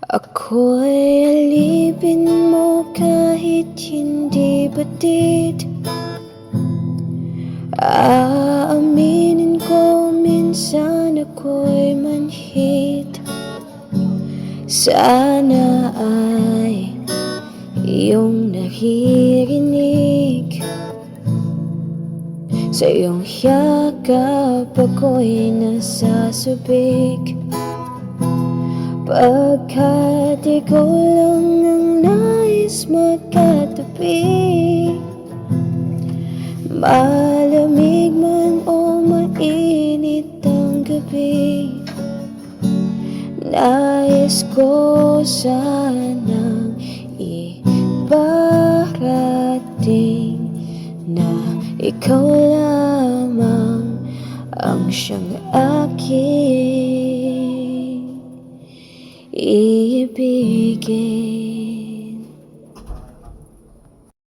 Ako'y alipin mo kahit hindi batid. Aaminin ko minsan ako'y manhid. Sana ay iyong naririnig. Sa iyong yakap ako'y nasasabik. Pagkat ikaw lang ang nais magkatabi. Malamig man o mainit ang gabi, nais ko sanang iparating na ikaw lamang ang siyang aking iibigin.